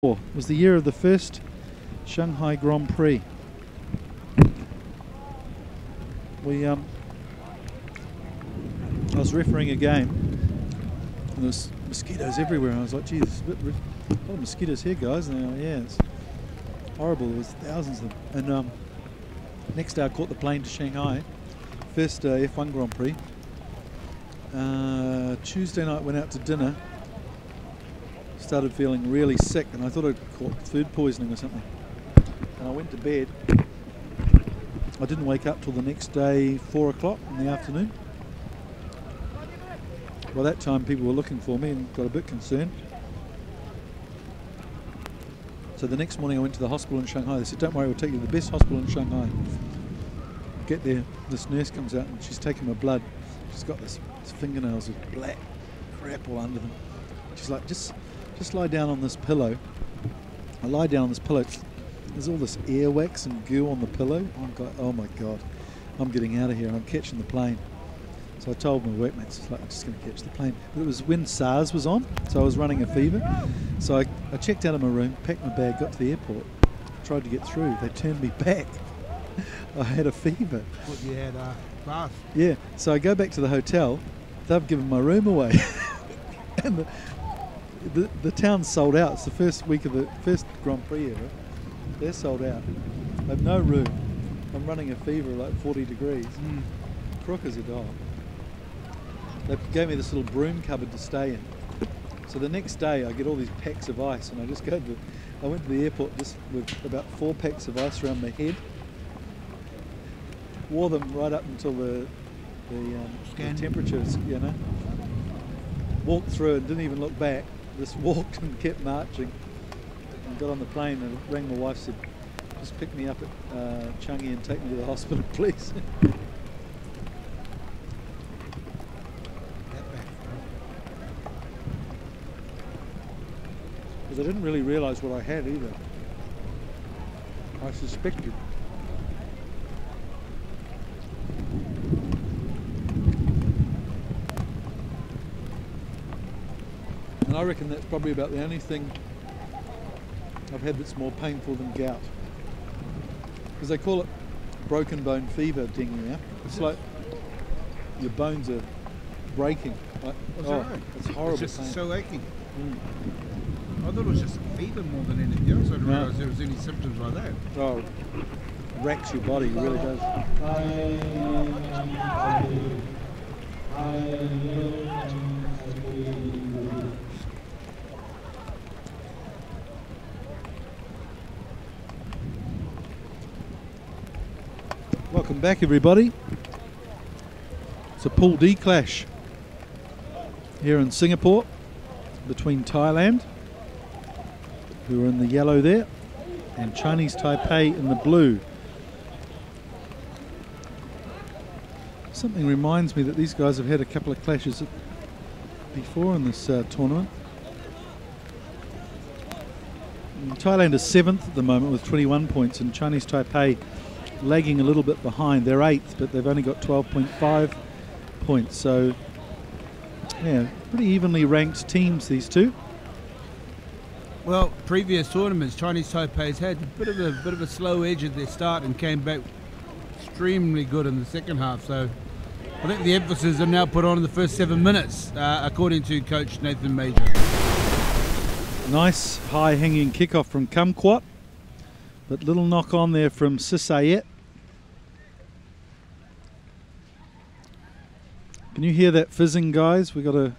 Was the year of the first Shanghai Grand Prix. I was refereeing a game and there was mosquitoes everywhere, and I was like, geez, there's a lot of mosquitoes here, guys. And they're like, yeah, it's horrible. There was thousands of them. And next day I caught the plane to Shanghai, first F1 Grand Prix. Tuesday night went out to dinner, started feeling really sick, and I thought I'd caught food poisoning or something. And I went to bed. I didn't wake up till the next day, 4 o'clock in the afternoon. By that time people were looking for me and got a bit concerned. So the next morning I went to the hospital in Shanghai. They said, don't worry, we'll take you to the best hospital in Shanghai. Get there, this nurse comes out and she's taking my blood. She's got this fingernails with black crap all under them. She's like, just lie down on this pillow. I lie down on this pillow. There's all this earwax and goo on the pillow. Oh my God, I'm getting out of here. I'm catching the plane. So I told my workmates, it's like, I'm just going to catch the plane. But it was when SARS was on, so I was running a fever. So I checked out of my room, packed my bag, got to the airport, tried to get through. They turned me back. I had a fever. What, you had a bath? Yeah, so I go back to the hotel. They've given my room away. And the town's sold out. It's the first week of the first Grand Prix ever. They're sold out. I have no room. I'm running a fever like 40 degrees. Crook as a dog. They gave me this little broom cupboard to stay in. So the next day I get all these packs of ice, and I went to the airport just with about 4 packs of ice around my head. Wore them right up until the temperatures, you know. Walked through and didn't even look back. Just walked and kept marching. And got on the plane and rang my wife, said, just pick me up at Changi and take me to the hospital, please. Because I didn't really realise what I had either. I suspected. And I reckon that's probably about the only thing I've had that's more painful than gout. Because they call it broken bone fever, dengue. It's like your bones are breaking. Like, it's horrible. It's just pain. so aching. I thought it was just a fever more than anything else. I didn't realise there was any symptoms like that. Oh, it racks your body, it really does. Welcome back, everybody. It's a Pool D clash here in Singapore between Thailand, who are in the yellow there, and Chinese Taipei in the blue. Something reminds me that these guys have had a couple of clashes before in this tournament. And Thailand is 7th at the moment with 21 points, and Chinese Taipei lagging a little bit behind. They're 8th, but they've only got 12.5 points. So, yeah, pretty evenly ranked teams, these two. Well, previous tournaments, Chinese Taipei's had a bit of a slow edge at their start and came back extremely good in the second half. So I think the emphasis are now put on in the first 7 minutes, according to Coach Nathan Major. Nice high-hanging kickoff from Kumquat, but little knock on there from Sisayet. Can you hear that fizzing, guys? We got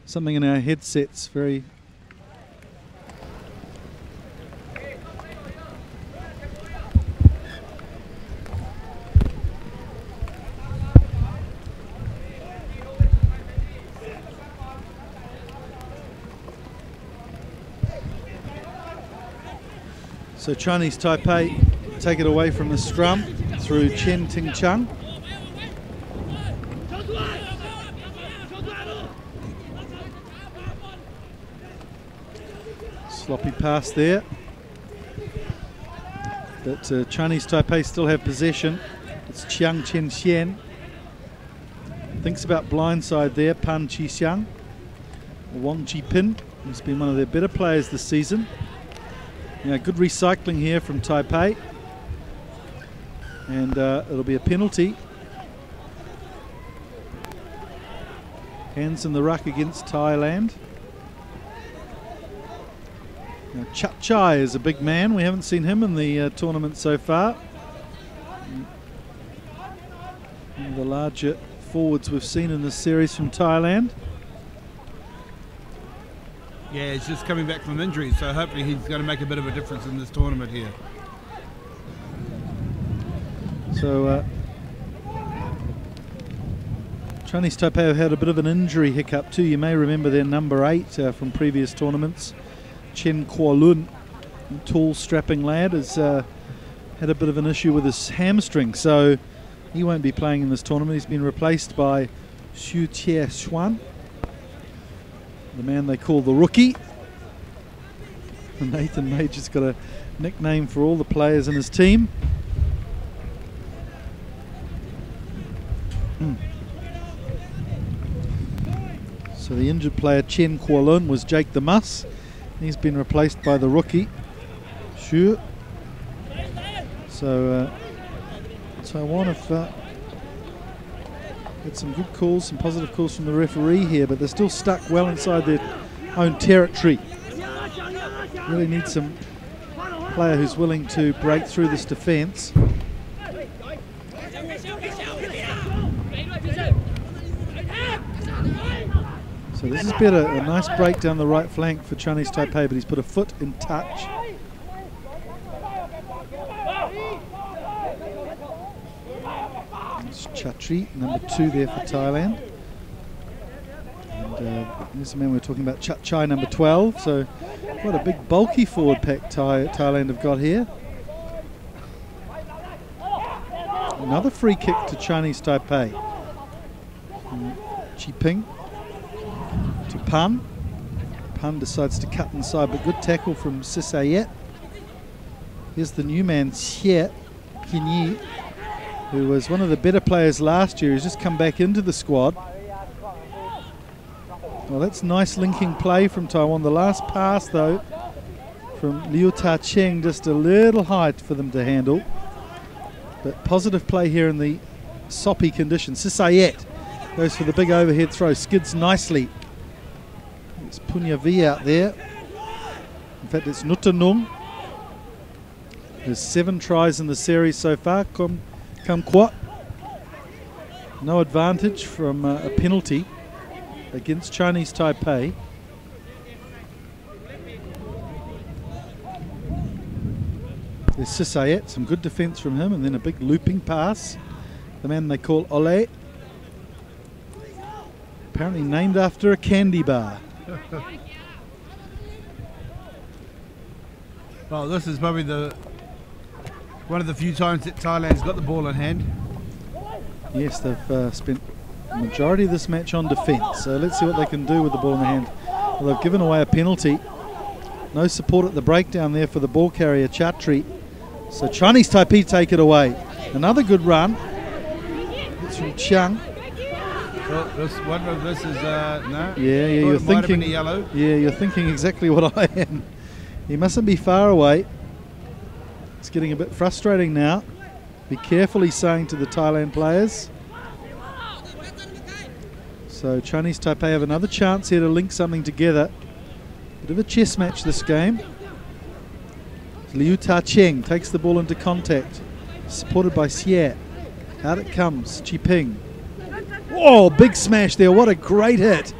something in our headsets. Very. So Chinese Taipei take it away from the scrum through Chen Ting Chung. Sloppy pass there. But Chinese Taipei still have possession. It's Chiang Chen Xian. Thinks about blindside there, Pan Chi Xiang. Wang Ji Pin, he's been one of their better players this season. Yeah, good recycling here from Taipei. And it'll be a penalty. Hands in the ruck against Thailand. Now, Chai is a big man. We haven't seen him in the tournament so far. One of the larger forwards we've seen in this series from Thailand. Yeah, he's just coming back from injury, so hopefully he's going to make a bit of a difference in this tournament here. So Chinese Taipei have had a bit of an injury hiccup too. You may remember their number 8 from previous tournaments. Chen Kuo-lun, tall strapping lad, has had a bit of an issue with his hamstring, so he won't be playing in this tournament. He's been replaced by Xu Jie-xuan, the man they call the rookie. Nathan Major's got a nickname for all the players in his team. So the injured player Chen Kuo-lun was Jake the Muss. He's been replaced by the rookie Xu. So Taiwan have had some good calls, some positive calls from the referee here, but they're still stuck well inside their own territory. Really need some player who's willing to break through this defence. So this has been a nice break down the right flank for Chinese Taipei, but he's put a foot in touch. It's Chatri, number 2 there for Thailand. And there's the man we were talking about, Chai, number 12. So what a big bulky forward pack Thailand have got here. Another free kick to Chinese Taipei. Chi Ping to Pan. Pan decides to cut inside, but good tackle from Sisayet. Here's the new man, Xie Pinyi, who was one of the better players last year. He's just come back into the squad. Well, that's nice linking play from Taiwan. The last pass, though, from Liu Ta-cheng, just a little high for them to handle. But positive play here in the soppy conditions. Sisayet goes for the big overhead throw, skids nicely. It's Punyavi out there. In fact, it's Nutanung. There's 7 tries in the series so far. Kumquat. No advantage from a penalty against Chinese Taipei. There's Sisayet, some good defence from him, and then a big looping pass. The man they call Ole. Apparently named after a candy bar. Well, this is probably one of the few times that Thailand's got the ball in hand. Yes, they've spent the majority of this match on defence, so let's see what they can do with the ball in the hand. Well, they've given away a penalty. No support at the breakdown there for the ball carrier Chatri. So Chinese Taipei take it away. Another good run. It's from Chiang. Well, this is no. Yeah, you're thinking yellow. Yeah, you're thinking exactly what I am. He mustn't be far away. It's getting a bit frustrating now. Be careful, he's saying to the Thailand players. So Chinese Taipei have another chance here to link something together. Bit of a chess match this game. Liu Ta-cheng takes the ball into contact, supported by Xie. Out it comes, Chi Ping. Whoa, big smash there, what a great hit.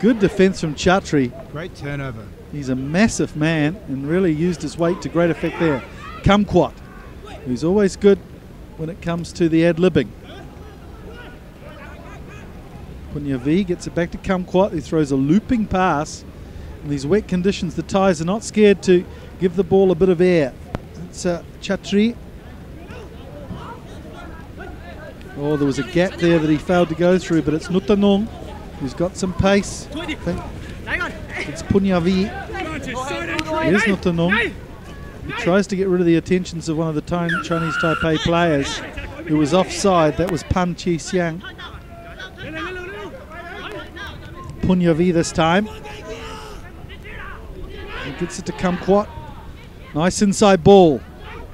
Good defence from Chatri. Great turnover. He's a massive man and really used his weight to great effect there. Kumquat, who's always good when it comes to the ad-libbing. Punyavi gets it back to Kumquat, who throws a looping pass. In these wet conditions, the Thais are not scared to give the ball a bit of air. It's Chatri. Oh, there was a gap there that he failed to go through, but it's Nutanung who's got some pace. It's Punyavi. Here's Nutanung. He tries to get rid of the attentions of one of the Chinese Taipei players who was offside. That was Pan Chi Xiang. Punyavi this time. Gets it to Kumquat. Nice inside ball.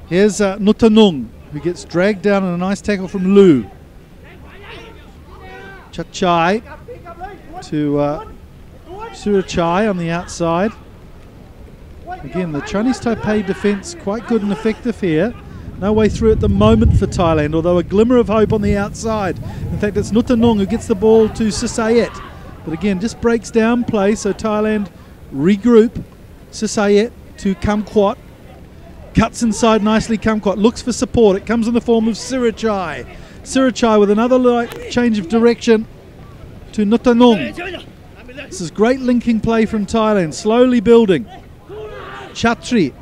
Here's Nutanung, who gets dragged down in a nice tackle from Lu. Chachai to Surachai on the outside. Again, the Chinese Taipei defence quite good and effective here. No way through at the moment for Thailand, although a glimmer of hope on the outside. In fact, it's Nutanung who gets the ball to Sisayet. But again, just breaks down play, so Thailand regroup. Sisayet to Kumquat. Cuts inside nicely, Kumquat. Looks for support. It comes in the form of Sirachai. Sirachai with another light change of direction to Nutanung. This is great linking play from Thailand. Slowly building. Chatri.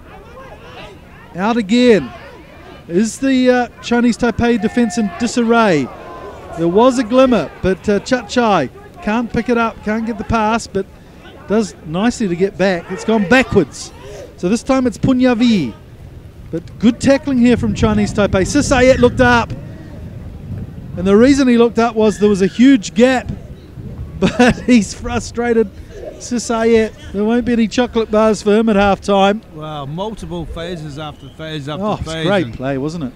Out again. Is the Chinese Taipei defence in disarray? There was a glimmer, but Chachai can't pick it up, can't get the pass, but does nicely to get back. It's gone backwards. So this time it's Punyavi. But good tackling here from Chinese Taipei. Sisayet looked up. And the reason he looked up was there was a huge gap. But he's frustrated. Sisayet, there won't be any chocolate bars for him at half time. Wow, multiple phases after phase after phase. Oh, it's great play, wasn't it?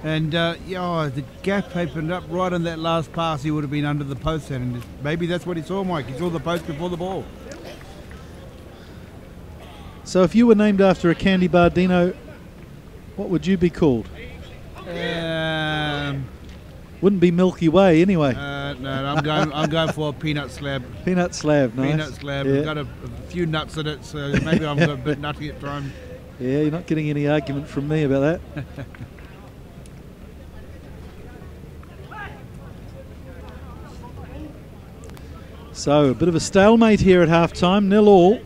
And the gap opened up right on that last pass. He would have been under the post then, and maybe that's what he saw, Mike. He saw the post before the ball. So if you were named after a candy bar, Dino, what would you be called? Wouldn't be Milky Way anyway. No, I'm going for a peanut slab. Peanut slab, nice. Peanut slab. Yeah. It's got a few nuts in it, so maybe I'm a bit nutty at times. Yeah, you're not getting any argument from me about that. So a bit of a stalemate here at half-time, 0-0.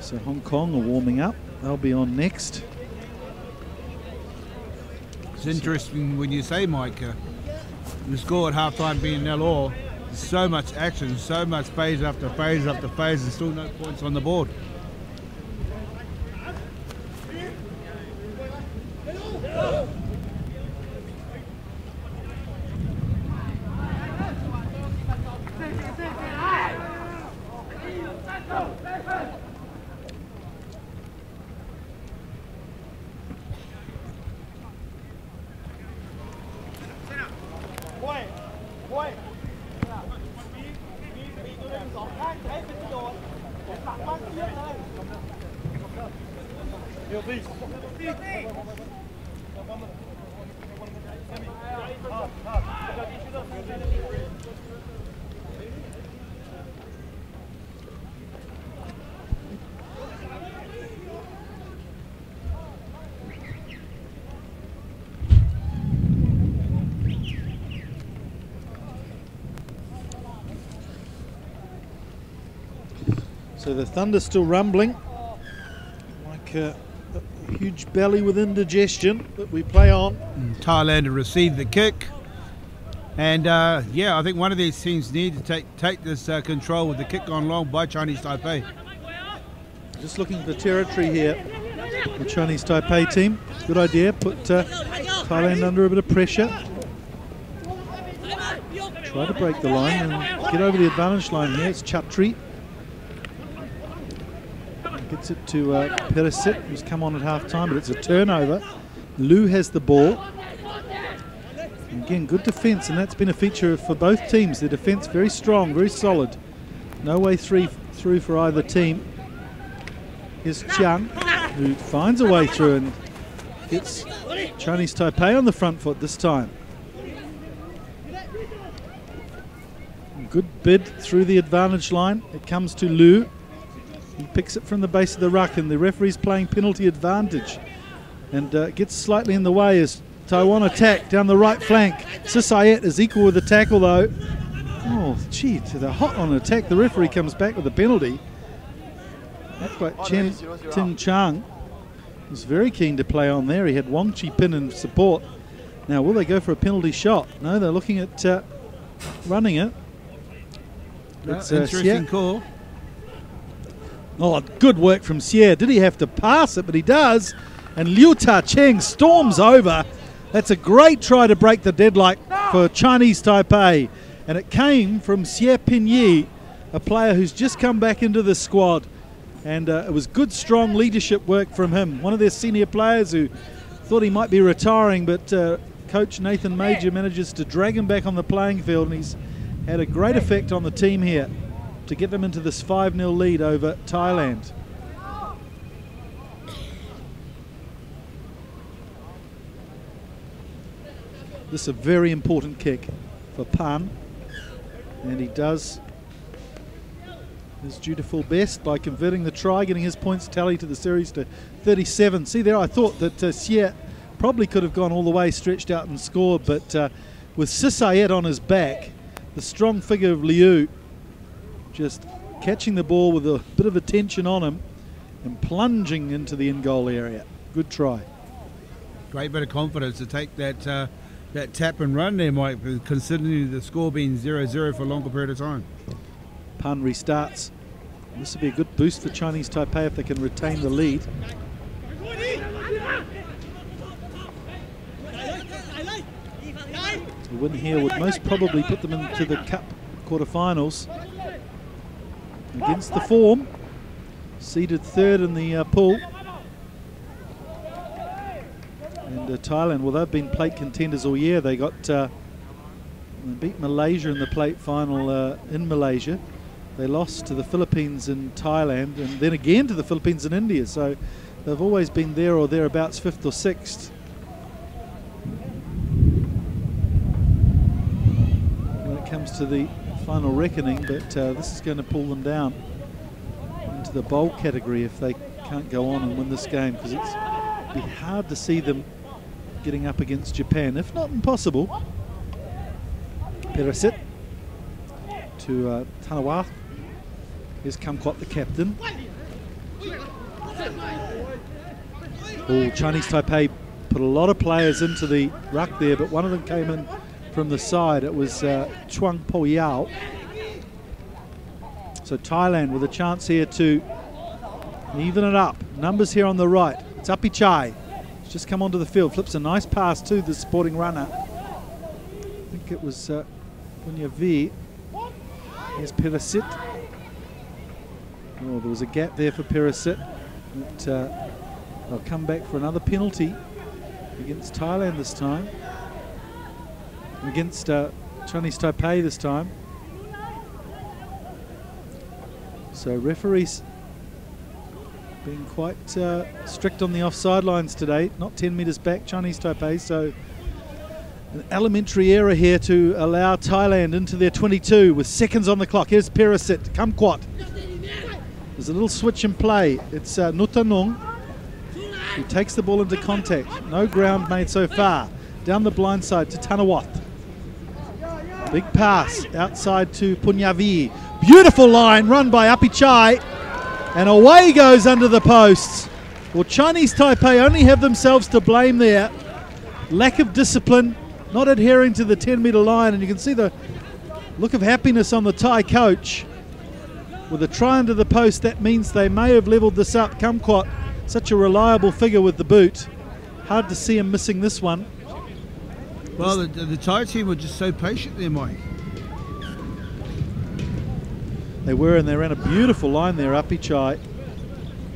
So Hong Kong are warming up. They'll be on next. It's interesting when you say, Mike, the score at half-time being 0-0, so much action, so much phase after phase after phase, and still no points on the board. So the Thunder's still rumbling, like a huge belly with indigestion that we play on. Thailand to receive the kick. And yeah, I think one of these teams need to take this control with the kick on long by Chinese Taipei. Just looking for territory here, the Chinese Taipei team. Good idea, put Thailand under a bit of pressure. Try to break the line and get over the advantage line here. It's Chatri. Gets it to Perisic, who's come on at half-time, but it's a turnover. Lu has the ball. And again, good defence, and that's been a feature for both teams. Their defence very strong, very solid. No way through for either team. Here's Chiang, who finds a way through and gets Chinese Taipei on the front foot this time. Good bid through the advantage line. It comes to Lu. He picks it from the base of the ruck, and the referee's playing penalty advantage. And gets slightly in the way as Taiwan attack down the right flank. Sisayet is equal with the tackle though. Oh, gee, they're hot on attack. The referee comes back with a penalty. Looked like Chen Ting Chang was very keen to play on there. He had Wong Chi Pin in support. Now, will they go for a penalty shot? No, they're looking at running it. It's interesting call. Oh, good work from Xie. Did he have to pass it? But he does. And Liu Ta Cheng storms over. That's a great try to break the deadlock for Chinese Taipei. And it came from Xie Pinyi, a player who's just come back into the squad. And it was good, strong leadership work from him. One of their senior players who thought he might be retiring, but Coach Nathan Major manages to drag him back on the playing field, and he's had a great effect on the team here to get them into this 5-0 lead over Thailand. This is a very important kick for Pan, and he does his dutiful best by converting the try, getting his points tally to the series to 37. See there, I thought that Xie probably could have gone all the way, stretched out and scored, but with Sisayet on his back, the strong figure of Liu just catching the ball with a bit of attention on him and plunging into the in-goal area. Good try. Great bit of confidence to take that that tap and run there, Mike, considering the score being 0-0 for a longer period of time. Pan restarts. This will be a good boost for Chinese Taipei if they can retain the lead. A win here would most probably put them into the Cup quarterfinals. Against the form, seeded third in the pool. And Thailand, well, they've been plate contenders all year. They got they beat Malaysia in the plate final in Malaysia. They lost to the Philippines in Thailand, and then again to the Philippines in India. So they've always been there or thereabouts, 5th or 6th. When it comes to the final reckoning, but this is going to pull them down into the bowl category if they can't go on and win this game, because it'd be hard to see them getting up against Japan, if not impossible. Peresit to Tanawa. Here's Kumquat, the captain. Oh, Chinese Taipei put a lot of players into the ruck there, but one of them came in from the side. It was Chuang Po Yao. So Thailand with a chance here to even it up. Numbers here on the right. It's Apichai. He's just come onto the field. Flips a nice pass to the supporting runner. I think it was Punyavi. Here's Peresit. Oh, there was a gap there for Peresit. They'll come back for another penalty against Thailand this time. Against Chinese Taipei this time. So referees being quite strict on the offside lines today. Not 10 metres back, Chinese Taipei. So an elementary error here to allow Thailand into their 22 with seconds on the clock. Here's Peresit, Kumquat. There's a little switch in play. It's Nutanung who takes the ball into contact. No ground made so far. Down the blind side to Tanawat. Big pass outside to Punyavi. Beautiful line run by Apichai. And away goes under the posts. Well, Chinese Taipei only have themselves to blame there. Lack of discipline, not adhering to the 10-metre line. And you can see the look of happiness on the Thai coach. With a try under the post, that means they may have levelled this up. Kumquat, such a reliable figure with the boot. Hard to see him missing this one. Well, the Thai team were just so patient there, Mike. They were, and they ran a beautiful line there, Apichai.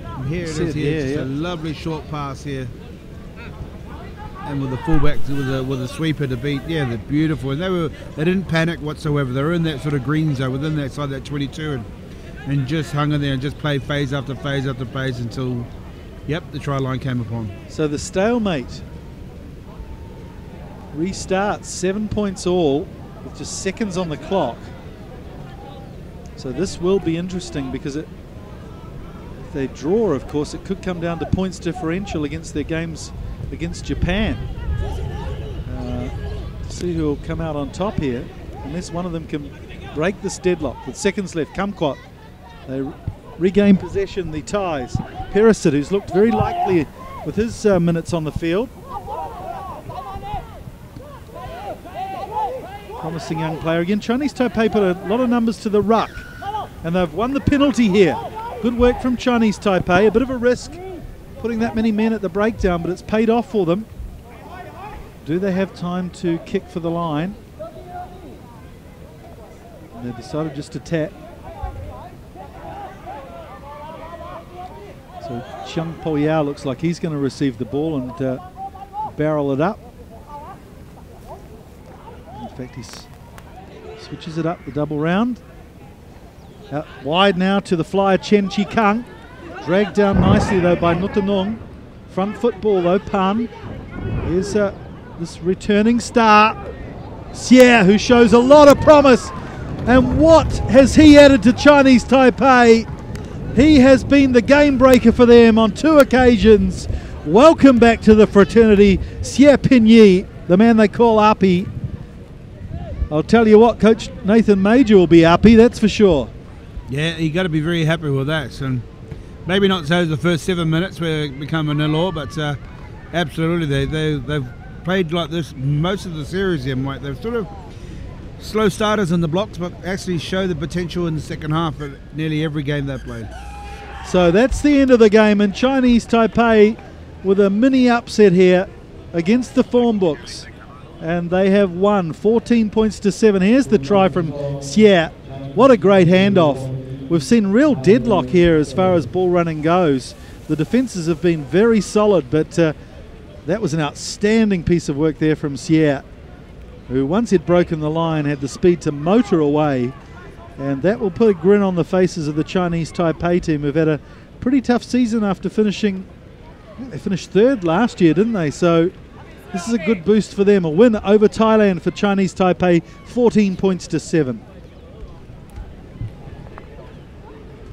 And here it is here, just a lovely short pass here. And with the fullback with a sweeper to beat, yeah, they're beautiful. And they didn't panic whatsoever. They were in that sort of green zone, within that side, that 22, and just hung in there and just played phase after phase after phase until, yep, the try line came upon. So the stalemate restarts, 7 points all, with just seconds on the clock. So this will be interesting, because if they draw, of course, it could come down to points differential against their games against Japan. See who will come out on top here, unless one of them can break this deadlock. With seconds left, Kumquat. They regain possession, the Thais. Peresit, who's looked very likely with his minutes on the field. Promising young player again. Chinese Taipei put a lot of numbers to the ruck, and they've won the penalty here. Good work from Chinese Taipei. A bit of a risk putting that many men at the breakdown, but it's paid off for them. Do they have time to kick for the line? And they decided just to tap. So Chung Po Yao looks like he's going to receive the ball and barrel it up. In fact, he switches it up, the double round. Out wide now to the flyer Chen Chi Kang. Dragged down nicely though by Nutanong. Front foot ball though, Pan. Here's this returning star, Xie, who shows a lot of promise. And what has he added to Chinese Taipei? He has been the game breaker for them on 2 occasions. Welcome back to the fraternity, Xie Pinyi, the man they call Api. I'll tell you what, Coach Nathan Major will be happy, that's for sure. Yeah, you got to be very happy with that. And maybe not so the first 7 minutes where it become a 0-all, but absolutely they've played like this most of the series. They've sort of slow starters in the blocks, but actually show the potential in the second half at nearly every game they've played. So that's the end of the game, and Chinese Taipei with a mini upset here against the form books. And they have won 14 points to 7. Here's the try from Xie. What a great handoff. We've seen real deadlock here as far as ball running goes. The defences have been very solid, but that was an outstanding piece of work there from Xie, who once he'd broken the line had the speed to motor away. And that will put a grin on the faces of the Chinese Taipei team, who've had a pretty tough season after finishing, I think they finished 3rd last year, didn't they? So this is a good boost for them. A win over Thailand for Chinese Taipei, 14 points to 7.